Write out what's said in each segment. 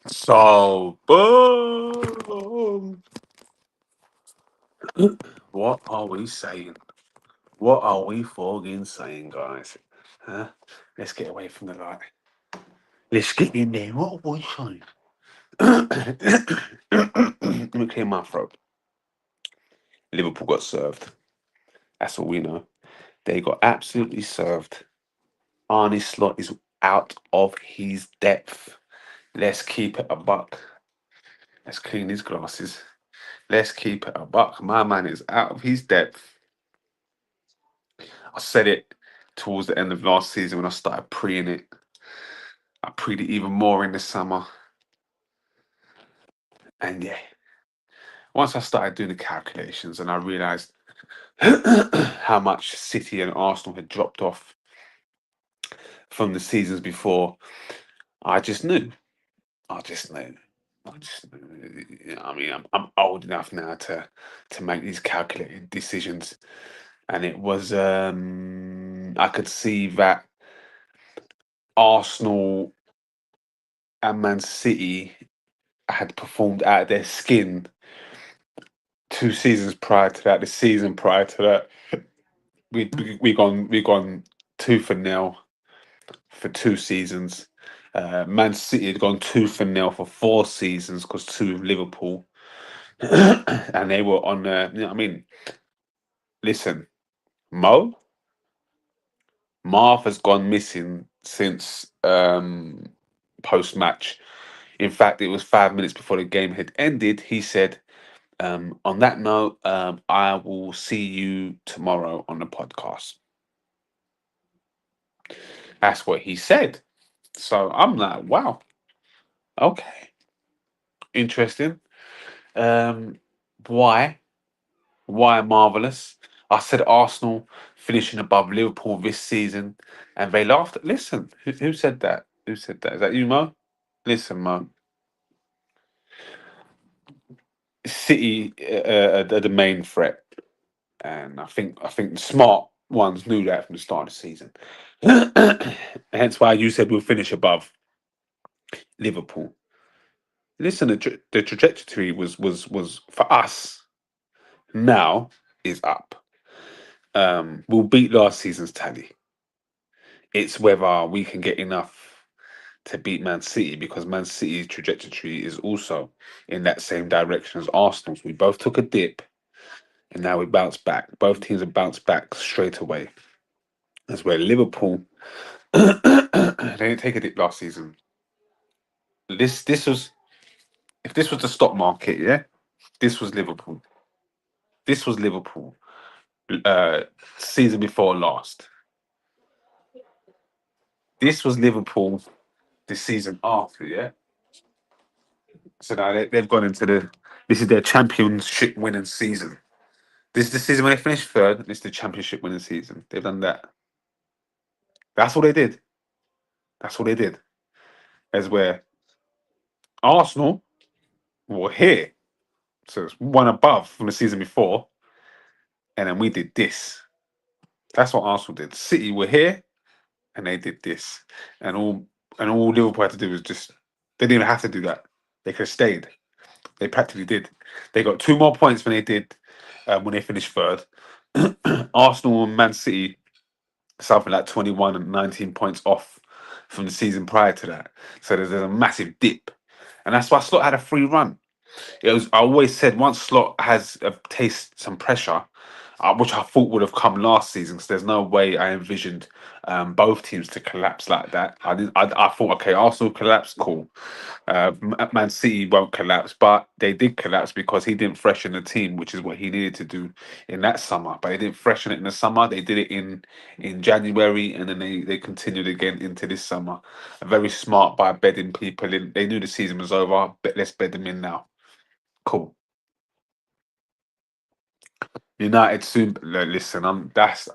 So, boom. What are we saying? What are we fucking saying, guys? Huh? Let's get away from the light. Let's get in there. What are we saying? Let me clear my throat. Liverpool got served. That's all we know. They got absolutely served. Arnie Slot is out of his depth. Let's keep it a buck. Let's clean his glasses. Let's keep it a buck. My man is out of his depth. I said it towards the end of last season when I started preing it. I preed it even more in the summer. And yeah, once I started doing the calculations and I realised how much City and Arsenal had dropped off from the seasons before, I just knew. I just knew. I just knew. I mean, I'm old enough now to make these calculated decisions. And it was I could see that Arsenal and Man City had performed out of their skin 2 seasons prior to that. The season prior to that, we gone 2-0 for 2 seasons. Man City had gone 2-0 for 4 seasons because two with Liverpool, and they were on. I mean, listen, Marv has gone missing since post match. In fact, it was 5 minutes before the game had ended. He said, on that note, I will see you tomorrow on the podcast. That's what he said. So I'm like, wow, okay, interesting. Um, why? Why marvelous? I said Arsenal finishing above Liverpool this season, and they laughed. Listen, who said that? Who said that? Is that you, Mo? Listen, Mo. City are the main threat, and I think the smart ones knew that from the start of the season. Hence why you said we'll finish above Liverpool. Listen, the trajectory was for us now is up. We'll beat last season's tally. It's whether we can get enough to beat Man City because Man City's trajectory is also in that same direction as Arsenal's. We both took a dip and now we bounce back. Both teams have bounced back straight away. That's where Liverpool they didn't take a dip last season. This was if this was the stock market, yeah, this was Liverpool. This was Liverpool. Uh, season before last. This was Liverpool the season after, yeah. So now they've gone into this is their championship winning season. This is the season when they finished third. This is the championship winning season. They've done that. That's what they did. That's what they did. As where Arsenal were here, so it's one above from the season before, and then we did this. That's what Arsenal did. City were here, and they did this, and all Liverpool had to do was just they didn't even have to do that. They could have stayed. They practically did. They got 2 more points than they did when they finished third. Arsenal and Man City, something like 21 and 19 points off from the season prior to that. So there's a massive dip. And that's why Slot had a free run. I always said once Slot has taste some pressure, which I thought would have come last season, because there's no way I envisioned both teams to collapse like that. I thought, okay, Arsenal collapse, cool. Man City won't collapse, but they did collapse because he didn't freshen the team, which is what he needed to do in that summer. But they didn't freshen it in the summer. They did it in January, and then they continued again into this summer. Very smart by bedding people in. They knew the season was over, but let's bed them in now. Cool. United soon. Listen, that's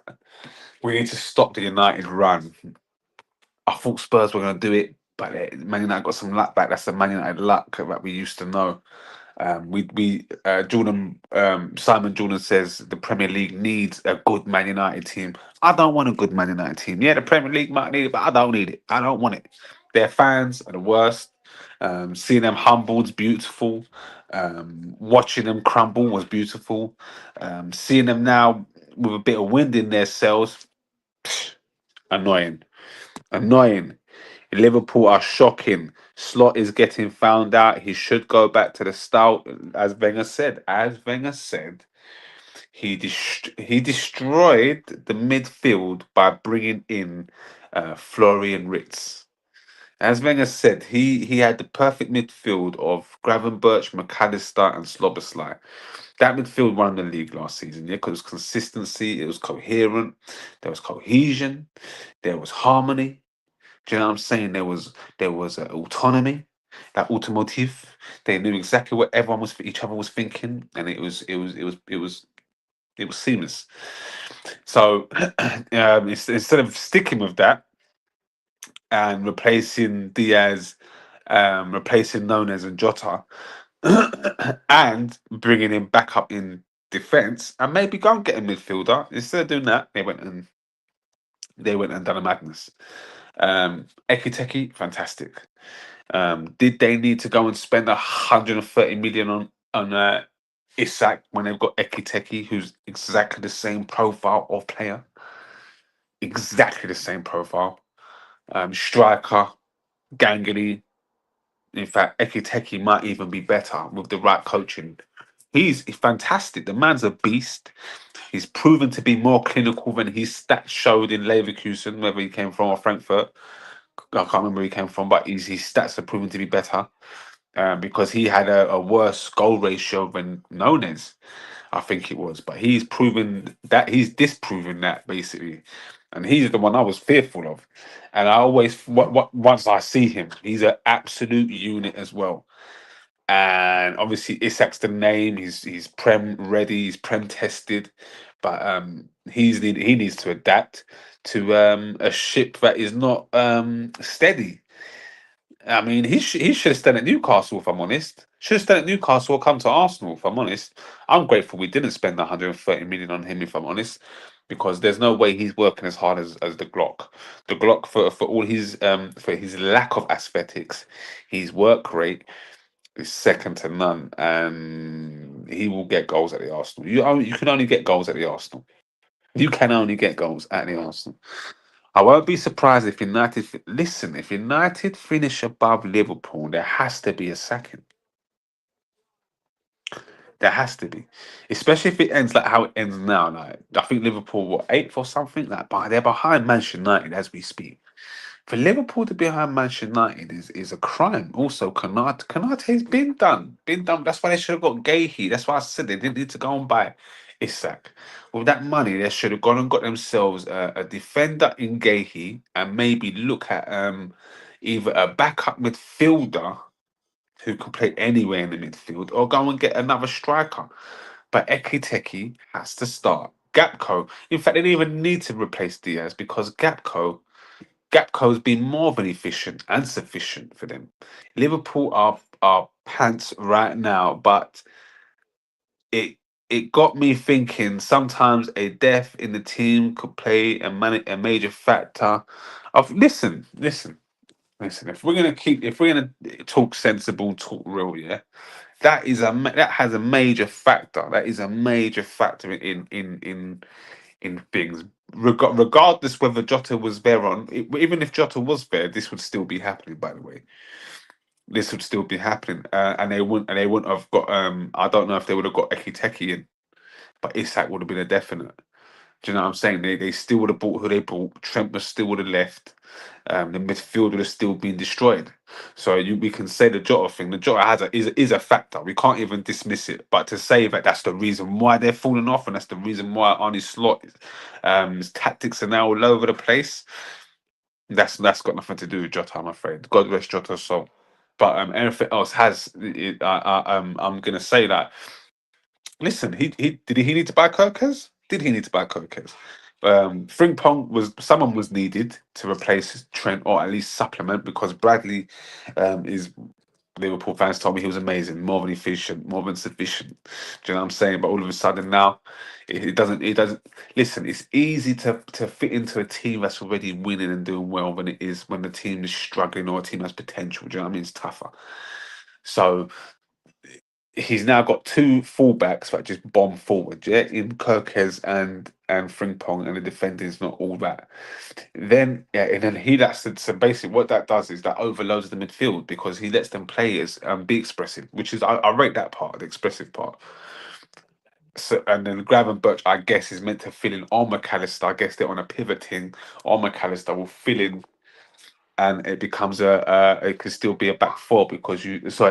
we need to stop the United run. I thought Spurs were going to do it, but Man United got some luck back. That's the Man United luck that we used to know. We Jordan Simon Jordan says the Premier League needs a good Man United team. I don't want a good Man United team. Yeah, the Premier League might need it, but I don't need it. I don't want it. Their fans are the worst. Seeing them humbled, beautiful. Watching them crumble was beautiful. Seeing them now with a bit of wind in their sails, annoying, annoying. Liverpool are shocking. Slot is getting found out. He should go back to the start, as Wenger said. As Wenger said, he destroyed the midfield by bringing in Florian Ritz. As Wenger said, he had the perfect midfield of Gravenberch, McAllister, and Slobosly. That midfield won the league last season, yeah, because it was consistency, it was coherent, there was cohesion, there was harmony. Do you know what I'm saying? There was autonomy, that automotive. They knew exactly what everyone was each other was thinking, and it was seamless. So instead of sticking with that and replacing Diaz, replacing Nunez and Jota, and bringing him back up in defence, and maybe go and get a midfielder. Instead of doing that, they went and done a madness. Ekiteki, fantastic. Did they need to go and spend 130 million on Isak when they've got Ekiteki, who's exactly the same profile of player, exactly the same profile, striker, gangly. In fact, Ekiteki might even be better with the right coaching. He's fantastic. The man's a beast. He's proven to be more clinical than his stats showed in Leverkusen, whether he came from or Frankfurt. I can't remember where he came from, but his stats are proven to be better because he had a worse goal ratio than Nunez, I think it was. But he's disproven that basically, and he's the one I was fearful of. And I always, once I see him, he's an absolute unit as well. And obviously Isak's the name. He's prem ready. He's prem tested, but he needs to adapt to a ship that is not steady. I mean, he should have stayed at Newcastle. If I'm honest, should have stayed at Newcastle or come to Arsenal. If I'm honest, I'm grateful we didn't spend 130 million on him. If I'm honest, because there's no way he's working as hard as the Glock. The Glock for all his for his lack of aesthetics, his work rate is second to none, and he will get goals at the Arsenal. You can only get goals at the Arsenal. You can only get goals at the Arsenal. I won't be surprised if listen. If United finish above Liverpool, there has to be a sacking. There has to be, especially if it ends like how it ends now. Like I think Liverpool were eighth or something. Like, but they're behind Manchester United as we speak. For Liverpool to be behind Manchester United is a crime. Also, Canate's been done. That's why they should have got Gahey. That's why I said they didn't need to go and buy Isak. With that money, they should have gone and got themselves a defender in Gahey and maybe look at either a backup midfielder who could play anywhere in the midfield, or go and get another striker. But Ekiteki has to start. Gapco. In fact, they didn't even need to replace Diaz because Gapco's been more than efficient and sufficient for them. Liverpool are pants right now, but it it got me thinking. Sometimes a death in the team could play a major factor. Of listen. If we're gonna talk sensible, talk real, yeah, that has a major factor. That is a major factor in things. Regardless whether Jota was there even if Jota was there, this would still be happening. By the way, this would still be happening, and they wouldn't have got. I don't know if they would have got Ekiteki in, but Isak would have been a definite. Do you know what I'm saying? They still would have bought who they bought. Trent was still would have left. The midfield would have still been destroyed. So we can say the Jota thing. The Jota is a factor. We can't even dismiss it. But to say that that's the reason why they're falling off, and that's the reason why Arnie Slot his tactics are now all over the place. That's got nothing to do with Jota, I'm afraid. God rest Jota's soul. But everything else has. I'm gonna say that. Listen, he need to buy Kirkers? Did he need to buy Kirkers? Frimpong someone was needed to replace Trent or at least supplement because Bradley is Liverpool fans told me he was amazing, more than efficient, more than sufficient. Do you know what I'm saying? But all of a sudden now, it doesn't. It doesn't. Listen, it's easy to fit into a team that's already winning and doing well than it is when the team is struggling or a team has potential. Do you know what I mean? It's tougher. So he's now got two fullbacks that just bomb forward, yeah, in Kirkes and Frimpong, and the defending's not all that. Then yeah, and then he that's so basically what that does is that overloads the midfield because he lets them players be expressive, which is I rate that part, the expressive part. So and then Graven Birch, I guess, is meant to fill in on McAllister. I guess they're on a pivoting. On McAllister will fill in and it becomes it could still be a back four because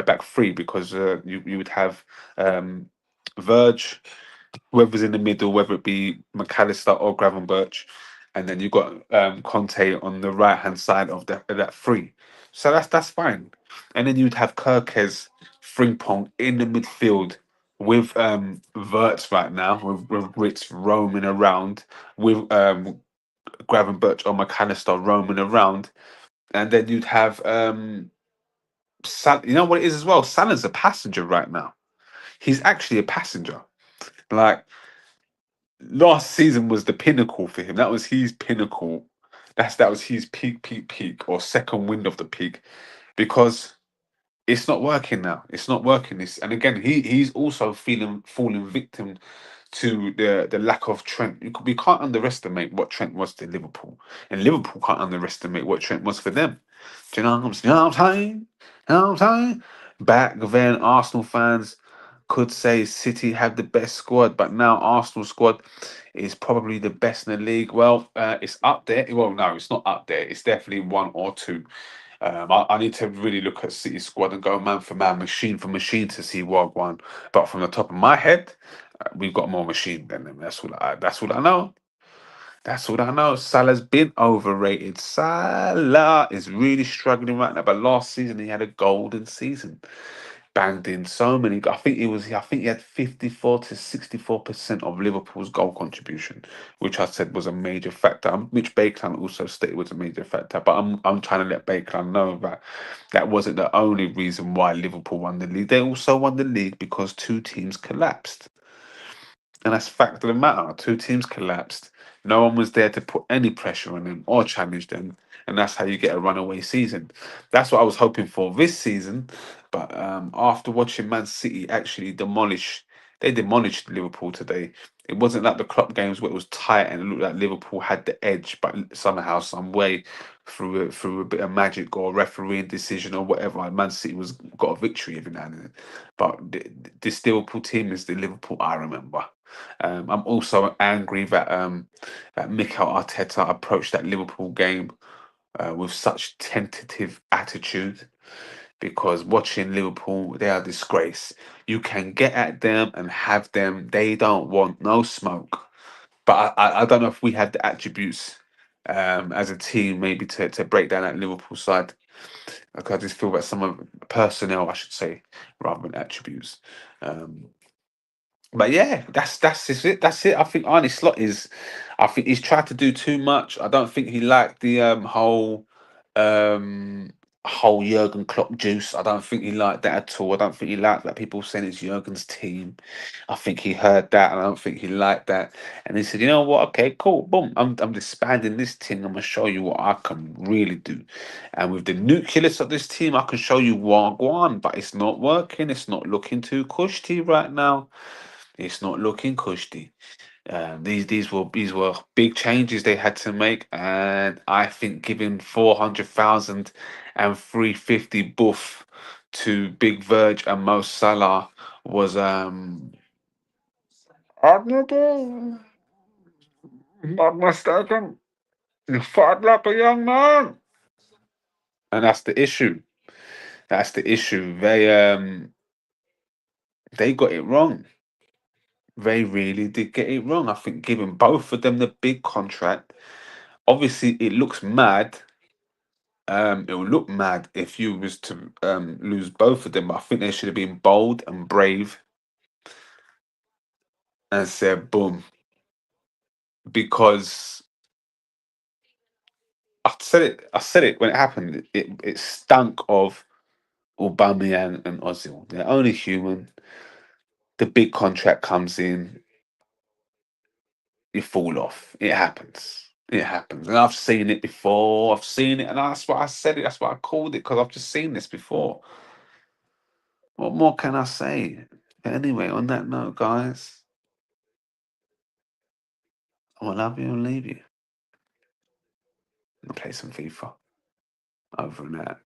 back three because you would have um Verge, whoever's in the middle, whether it be McAllister or Gravenberch, and then you've got Conte on the right hand side of that three. So that's fine. And then you'd have Kirkes, Frimpong in the midfield with Verts right now, with Ritz roaming around, with Gravenberch or McAllister roaming around, and then you'd have you know what it is as well? Salah's a passenger right now. He's actually a passenger. Like last season was the pinnacle for him. That was his pinnacle. That was his peak, or second wind of the peak, because it's not working now. It's not working. And again, he's also falling victim to the lack of Trent. We can't underestimate what Trent was to Liverpool, and Liverpool can't underestimate what Trent was for them. Do you know what I'm saying? You know what I'm saying? Back then, Arsenal fans could say City have the best squad, but now Arsenal squad is probably the best in the league. Well, it's up there. Well, no, it's not up there. It's definitely one or two. I need to really look at City squad and go man for man, machine for machine to see what one. But from the top of my head, we've got more machine than them. That's what I know. That's what I know. Salah's been overrated. Salah is really struggling right now. But last season he had a golden season. Banged in so many. I think he had 54 to 64% of Liverpool's goal contribution, which I said was a major factor. Which Bakeland also stated was a major factor. But I'm trying to let Bakeland know that that wasn't the only reason why Liverpool won the league. They also won the league because two teams collapsed. And that's fact of the matter. Two teams collapsed. No one was there to put any pressure on them or challenge them. And that's how you get a runaway season. That's what I was hoping for this season. But after watching Man City actually they demolished Liverpool today. It wasn't like the club games where it was tight and it looked like Liverpool had the edge, but somehow, some way, through a bit of magic or refereeing decision or whatever, Man City was got a victory every now and then. But this Liverpool team is the Liverpool I remember. I'm also angry that Mikel Arteta approached that Liverpool game with such tentative attitude. Because watching Liverpool, they are a disgrace. You can get at them and have them. They don't want no smoke. But I don't know if we have the attributes as a team maybe to break down that Liverpool side. Like, I just feel that some of personnel, I should say, rather than attributes. Um, but yeah, that's just it. That's it. I think Arne Slot is. I think he's tried to do too much. I don't think he liked the um whole Jurgen Klopp juice. I don't think he liked that at all. I don't think he liked that people saying it's Jurgen's team. I think he heard that, and I don't think he liked that. And he said, you know what? Okay, cool. Boom. I'm disbanding this team. I'm gonna show you what I can really do. And with the nucleus of this team, I can show you what I want. But it's not working. It's not looking too cushy right now. It's not looking cushy. These were big changes they had to make, and I think giving 400,000 and 350 buff to Big Verge and Mo Salah was I'm not mistaken. You fought like a young man, and that's the issue. That's the issue. They got it wrong. They really did get it wrong. I think giving both of them the big contract. Obviously, it looks mad. It would look mad if you was to lose both of them. But I think they should have been bold and brave and said, "Boom," because I said it. I said it when it happened. It stunk of Aubameyang and Ozil. They're only human. The big contract comes in, you fall off. It happens. It happens. And I've seen it before. I've seen it, and that's why I said it. That's why I called it, because I've just seen this before. What more can I say? But anyway, on that note, guys, I will love you and leave you. And play some FIFA. Over and out.